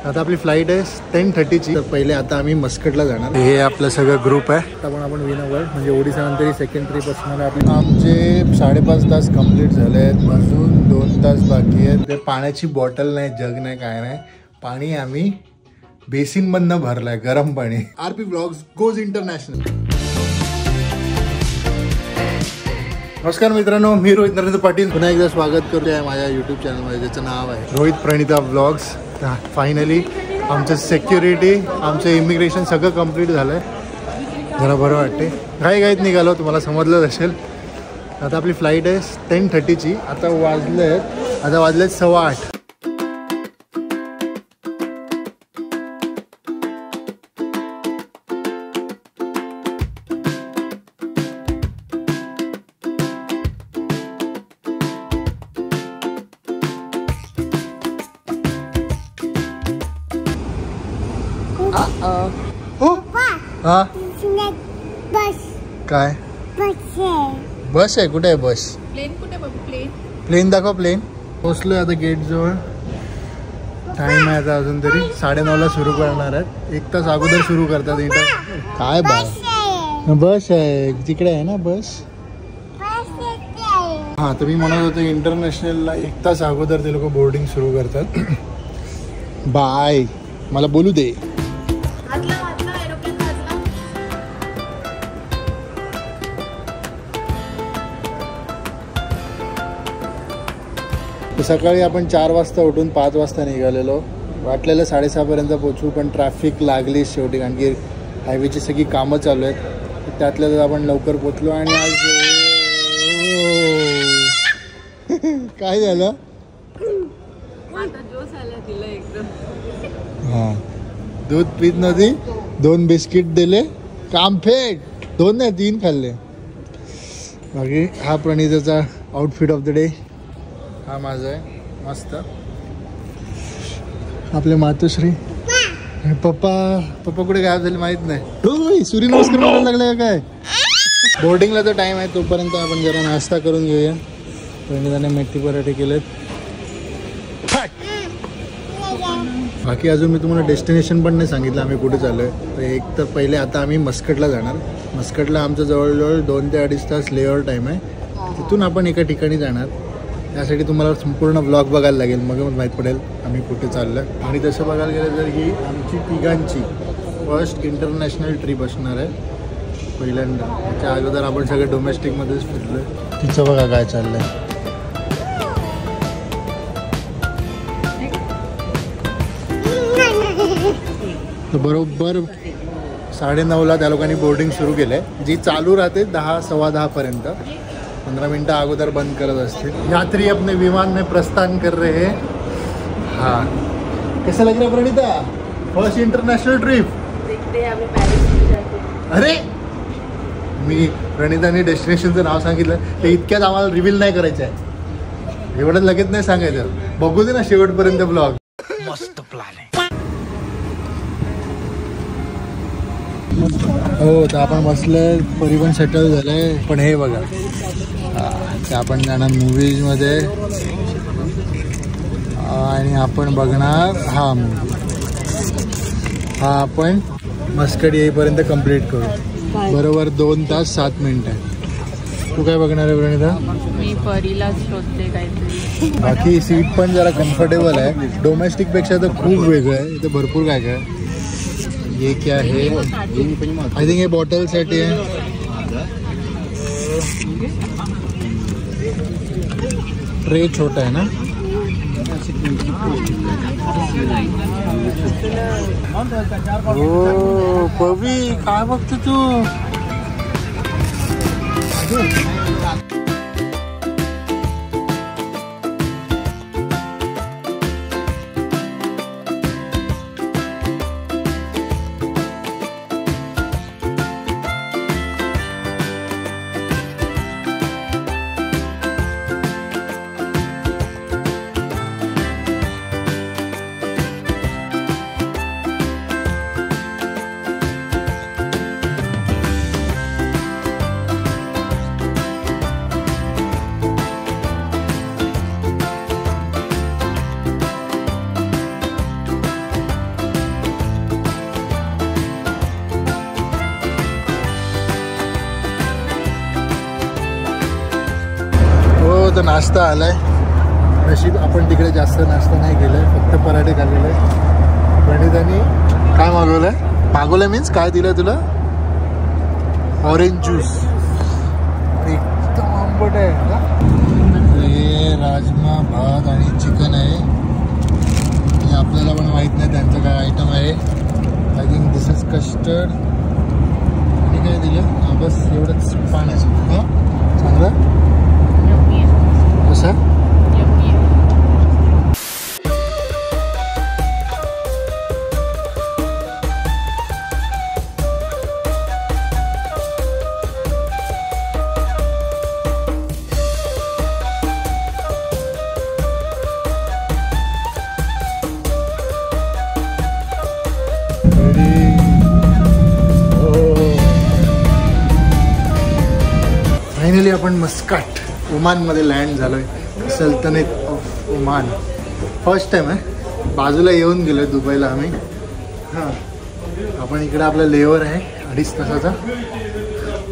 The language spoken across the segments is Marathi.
आता आपली फ्लाईट आहे 10:30ची. तर पहिले आता आम्ही मस्कटला जाणार. हे आपलं सगळं ग्रुप आहे. आता पण आपण विनोवर म्हणजे ओडिसा नंतर सेकंड ट्रिप असणार आहे आपली. आमचे 5.5 तास कंप्लीट झाले आहेत. अजून 2 तास बाकी आहेत. ते पाण्याची बॉटल नाही, जग नाही, काय नाही. पाणी आम्ही बेसिन मधनं भरलंय, गरम पाणी. RP vlogs goes international. नमस्कार मित्रांनो, मी रोहित नरेंद्र पाटील पुन्हा एकदा स्वागत करतो आहे माझ्या यूट्यूब चॅनलमध्ये, ज्याचं नाव आहे रोहित प्रणिता व्लॉग्स. फायनली आमचं सिक्युरिटी, आमचं इमिग्रेशन सगळं कंप्लीट झालं आहे. जरा बरं वाटते. घाईत निघालो, तुम्हाला समजलंच असेल. आता आपली फ्लाईट आहे 10:30ची. आता वाजलेत 8:15. हा काय बस आहे? कुठे आहे बस? प्लेन कुठे बाबू? प्लेन दाखव. प्लेन पोचलोय आता गेट जवळ. टाइम आहे आता अजून तरी 9:30ला सुरू करणार आहेत. 1 तास अगोदर सुरू करतात इथं. काय बस आहे तिकडे आहे ना बस. हा, तर मी म्हणत होतो इंटरनॅशनलला 1 तास अगोदर ते लोक बोर्डिंग सुरू करतात. बाय, मला बोलू दे. सकाळी आपण 4 वाजता उठून 5 वाजता निघालेलो. वाटलेलं 6:30 पर्यंत पोचू, पण ट्रॅफिक लागली शेवटी, कारण की हायवेची सगळी कामं चालू आहेत. त्यातल्या त्यात आपण लवकर पोचलो. आणि आज काय झालं? हां, दूध पीत नव्हती, 2 बिस्किट दिले, काम फेट. 2 नाही 3 खाल्ले. बाकी हा प्रणिताचा आउटफिट ऑफ द डे. हा माझा आहे मस्त. आपले मातोश्री, पप्पा कुठे गायब झाले माहित नाही. सूर्यनमस्कार करायला लागले का काय? बोर्डिंगला तर टाइम आहे, तोपर्यंत आपण जरा नाश्ता करून घेऊया. प्रणिताने मेथी पराठे केलेत. बाकी अजून मी तुम्हाला डेस्टिनेशन पण नाही सांगितलं आम्ही कुठे चाललोय. तर एक तर पहिले आता आम्ही मस्कटला जाणार. मस्कटला आमचं जवळजवळ 2 ते 2.5 तास लेअर टाईम आहे. तिथून आपण एका ठिकाणी जाणार. त्यासाठी तुम्हाला संपूर्ण ब्लॉग बघायला लागेल, मग माहीत पडेल आम्ही कुठे चाललो आहे. आणि तसं बघायला गेलं तर ही आमची तिघांची फर्स्ट इंटरनॅशनल ट्रिप असणार आहे पहिल्यांदा. त्याच्या अगोदर आपण सगळे डोमेस्टिकमध्येच फिरलो आहे. तिचं बघा काय चाललं आहे. तर बरोबर 9:30ला त्या लोकांनी बोर्डिंग सुरू केलं आहे, जी चालू राहते 10, 10:15 पर्यंत. 15 मिनटं अगोदर बंद करत असतील. यात्री अपने विमान में प्रस्थान कर रहे हैं. हाँ, कैसा लग रहा है प्रणिता? First international trip. अरे, मी प्रणिताने डेस्टिनेशनचं नाव सांगितलं, ते इतक्यात आम्हाला रिव्हील नाही करायचं आहे. एवढं लगेच नाही सांगायचं. बघू दे ना शेवटपर्यंत ब्लॉग. मस्त प्लॅन आहे. हो, तर आपण बसलं, परी पण सेटल झालंय. पण हे बघा, ते आपण जाणार मूवीजमध्ये आणि आपण बघणार हा मूवी. हा आपण मस्कट येईपर्यंत कंप्लीट करू. बरोबर 2 तास 7 मिनिटं आहे. तू काय बघणार आहे प्रणिता? मी परीला शोधते काहीतरी. बाकी सीट पण जरा कम्फर्टेबल आहे. डोमेस्टिक पेक्षा तर खूप वेगळं आहे. इथे भरपूर काय काय. ये क्या है? आई थिंक ये बॉटलसाठी आहे. ट्रे छोटा आहे ना. हो पवी, काय बघतो तू? नाश्ता आलाय. नशीब आपण तिकडे जास्त नाश्ता नाही केलाय, फक्त पराठे खाल्लेले. गणितानी काय मागवलंय मीन्स काय दिलंय तुला? Orange juice. एकदम आंबट आहे. हे राजमा भात आणि चिकन आहे. हे आपल्याला पण माहित नाही त्यांचं काय आयटम आहे. I think this is custard. आणि काय दिलं? बस एवढंच पाण्याचं. हां चांगलं कसं? फायनली आपण मस्काट ओमानमध्ये लँड झालो आहे. सल्तनत ऑफ ओमान. फर्स्ट टाईम आहे. बाजूला येऊन गेलो आहे दुबईला आम्ही. हां आपण इकडे आपला लेवर आहे 2.5 तासाचा.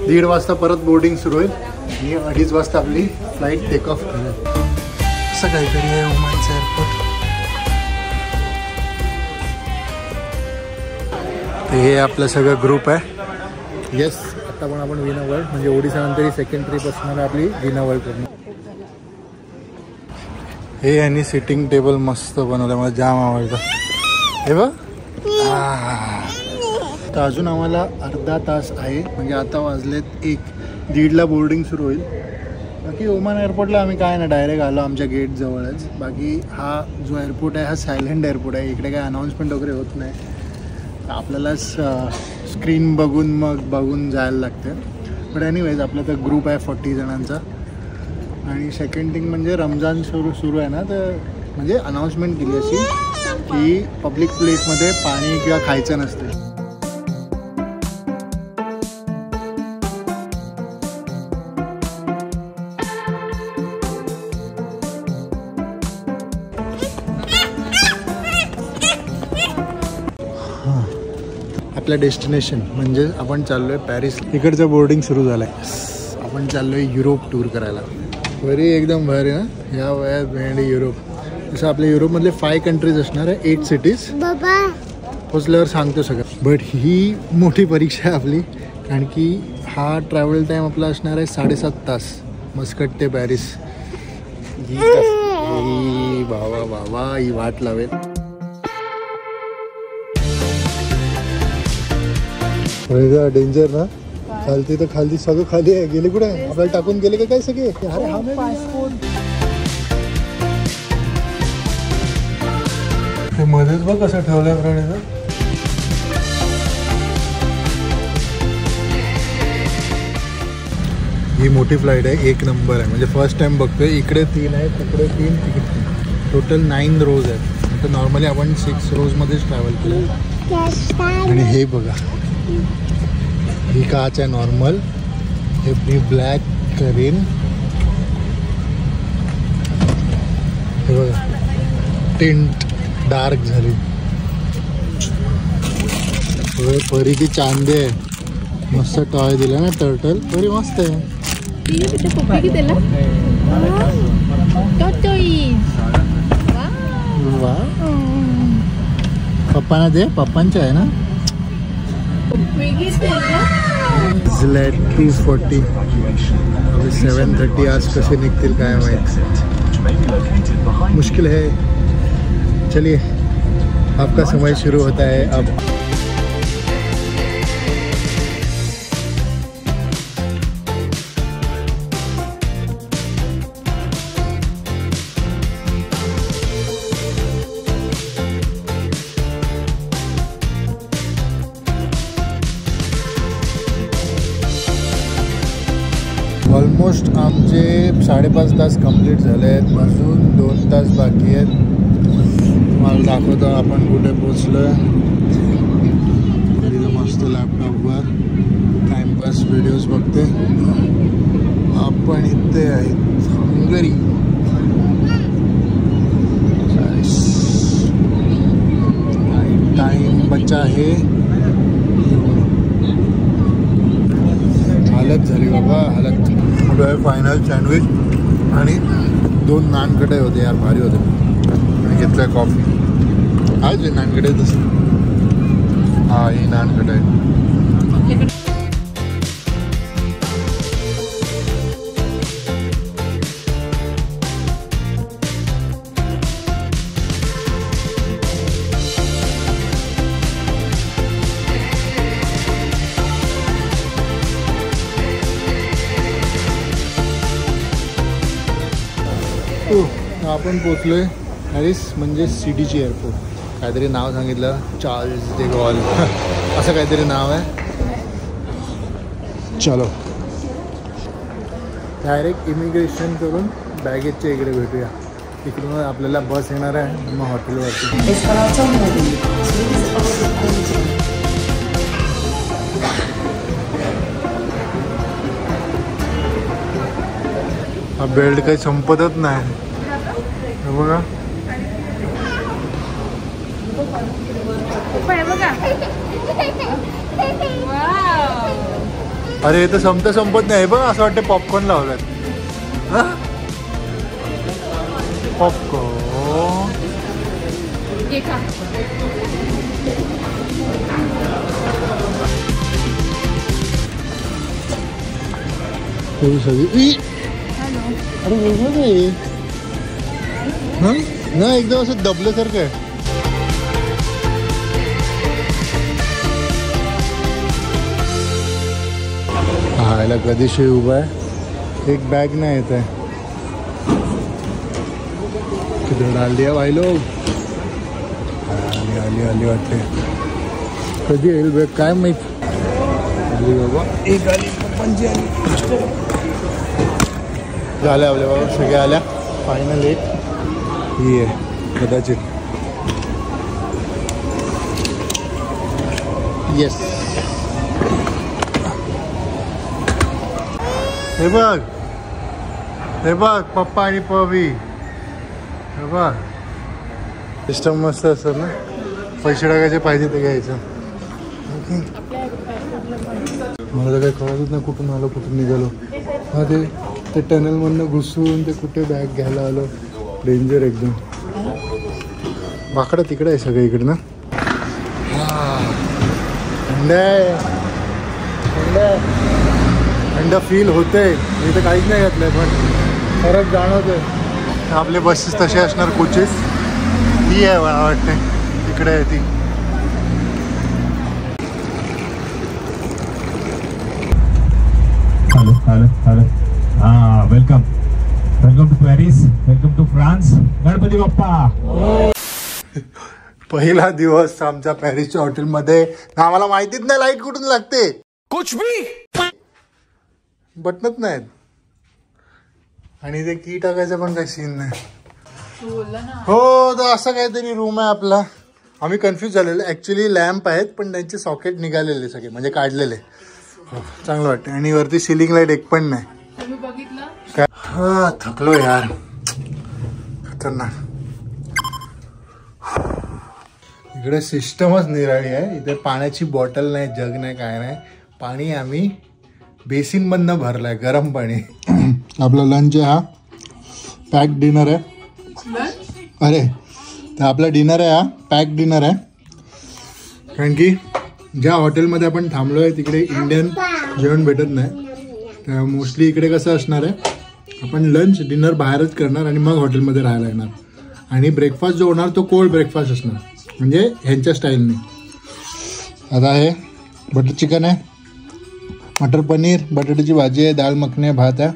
1:30 वाजता परत बोर्डिंग सुरू होईल आणि 2:30 वाजता आपली फ्लाईट टेक ऑफ होईल. असं काहीतरी आहे ओमानचं एअरपोर्ट. हे आपलं सगळं ग्रुप आहे. येस आता पण आपण विना वर्ल्ड म्हणजे ओडिसानंतर सेकंड ट्रिप असणार आपली विना वर्ल्ड करून. हे यांनी सिटिंग टेबल मस्त बनवलं, मला जाम आवडतं. हे बघ. तर अजून आम्हाला अर्धा तास आहे. म्हणजे आता वाजलेत 1:30ला बोर्डिंग सुरू होईल. बाकी ओमान एअरपोर्टला आम्ही काय ना डायरेक्ट आलो आमच्या गेट जवळच. बाकी हा जो एअरपोर्ट आहे हा सायलेंट एअरपोर्ट आहे. इकडे काय अनाऊन्समेंट वगैरे होत नाही. आपल्यालाच स्क्रीन बघून जायला लागतं. बट एनिवेज आपला तर ग्रुप आहे 40 जणांचा. आणि सेकंड थिंग म्हणजे रमजान सुरू आहे ना, तर म्हणजे अनाऊन्समेंट केली अशी की पब्लिक प्लेसमध्ये पाणी किंवा खायचं नसते. आपलं डेस्टिनेशन म्हणजे आपण चाललो आहे पॅरिस. इकडचं बोर्डिंग सुरू झालं आहे. आपण चाललो आहे युरोप टूर करायला. बरी एकदम भारी ना ह्या वयात भेंडी युरोप. जसं आपल्या युरोपमधले 5 कंट्रीज असणार आहे, 8 सिटीज. पोचल्यावर सांगतो सगळं. बट ही मोठी परीक्षा आहे आपली, कारण की हा ट्रॅव्हल टाईम आपला असणार आहे 7.5 तास मस्कट ते पॅरिस. ही बाबा ही वाट लावेल. डेंजर ना. खालती तर खालती सगळं खाली आहे. गेले कुठे? आपल्याला टाकून गेले का काय सगळे? अरे हा ते मध्येच बघ कसं ठेवलंय प्राणीचं. ही मोठी फ्लाईट आहे, 1 नंबर आहे. म्हणजे फर्स्ट टाइम बघतोय. इकडे 3 आहे, तिकडे 3, तिकडे 3. टोटल 9 रोज आहेत. तर नॉर्मली आपण 6 रोजमध्येच ट्रॅव्हल केलं. आणि हे बघा ही काच आहे नॉर्मल. हे मी ब्लॅक करीन. हे बघा टिंट डार्क झाली. परीची चांदे आहे. मस्त टॉय दिला ना टर्टल. परी मस्त आहे. वा पप्पांना दे. पप्पांचे आहे ना. झलेट 240. 7:30 आज कसे निघतील काय माहीत. मुश्किल है. चलिए आपका समय शुरू होता है अब. ऑलमोस्ट आमचे 5.5 तास कंप्लीट झाले आहेत. अजून 2 तास बाकी आहेत. तुम्हाला दाखवतो आपण कुठे पोचलो आहे. मस्त लॅपटॉपवर टाइमपास व्हिडिओज बघते. आपण इथे आहेत हंगरी. टाइम बचा है. हालत झाली बाबा हालत. फायनल सँडविच आणि 2 नान कढई होते यार, भारी होते. आणि घेतलं कॉफी. आज नान कढई तसं. हा ही नान कढई. आपण पोचलोय पॅरिस म्हणजे सिटीची एअरपोर्ट. काहीतरी नाव सांगितलं, चार्ल्स de Gaulle असं काहीतरी नाव आहे. चलो डायरेक्ट इमिग्रेशन करून बॅगेजच्या इकडे भेटूया. तिकडून आपल्याला बस येणार आहे मग हॉटेलवरती. हा बेल्ट काही संपतच नाही. बघा अरे हे तर संपत नाही बघ. असं वाटतं पॉपकॉर्न लावलात. पॉपकॉर्न सगळी. अरे वेगळं नाही ना, एकदम असं दबल्यासारखं आहे. हा याला कधीशी उभा आहे. एक बॅग नाही येत आहे. किती डाल दिया भाई लोग. आली वाटते. कधी येईल बॅग काय माहित. आली बाबा. एक आली, पप्पांची आली. झाल्या आपल्या बाबा सगळ्या आल्या. फायनल एक ही आहे कदाचित. येस हे बघ पप्पा आणि पवी. हे बघ सिस्टम मस्त असतं ना. पैसे टाकायचे पाहिजे ते घ्यायचं. मला तर काही कळतच नाही कुठून आलो कुठून निघालो. हा ते टनलमधनं घुसून ते कुठे बॅग घ्यायला आलो. डेंजर एकदम. वाकडं तिकडं आहे सगळं इकडं ना. थंड फील होते. मी तर काहीच नाही घातलंय पण फरक जाणवतोय. आपले बसेस तसे असणार कोचेस. ही आहे मला वाटते तिकडे आहे ती. हॅलो हां welcome to Paris. Welcome to France. Ganpati Bappa. पहिला दिवस आमच्या पॅरिसच्या हॉटेलमध्ये. आम्हाला माहितीच नाही लाईट कुठून लागते. कुछ भी बटनच नाहीत. आणि ते की टाकायचं पण काही सीन नाही. हो तर असं काहीतरी रूम आहे आपला. आम्ही कन्फ्यूज झालेलो. ॲक्च्युली लॅम्प आहेत पण त्यांचे सॉकेट निघालेले सगळे म्हणजे काढलेले. चांगलं वाटतं. आणि वरती सिलिंग लाईट एक पण नाही. काय हा थकलो यार. खतरनाक. इकडे सिस्टमच निराळी आहे. इथे पाण्याची बॉटल नाही, जग नाही, काय नाही. पाणी आम्ही बेसिन मधनं भरलाय गरम पाणी. आपला लंच आहे. हा पॅक डिनर आहे. अरे तर आपला डिनर आहे. हा पॅक डिनर आहे. कारण की ज्या हॉटेलमध्ये आपण थांबलो आहे तिकडे इंडियन जेवण भेटत नाही. तर मोस्टली इकडे कसं असणार आहे, आपण लंच डिनर बाहेरच करणार आणि मग हॉटेलमध्ये राहायला येणार. आणि ब्रेकफास्ट जो होणार तो कोल्ड ब्रेकफास्ट असणार म्हणजे ह्यांच्या स्टाईलने. आता हे बटर चिकन आहे, मटर पनीर, बटाट्याची भाजी आहे, दाल मखनी आहे, भात आहे.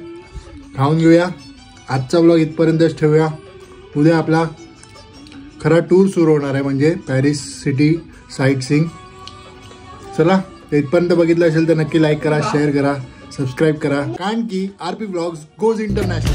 खाऊन घेऊया. आजचा ब्लॉग इथपर्यंतच ठेवूया. उद्या आपला खरा टूर सुरू होणार आहे म्हणजे पॅरिस सिटी साईट सीइंग. चला इथपर्यंत बघितलं असेल तर नक्की लाईक करा, शेअर करा, सबस्क्राईब करा. कारण की RP Vlogs गोज इंटरनॅशनल.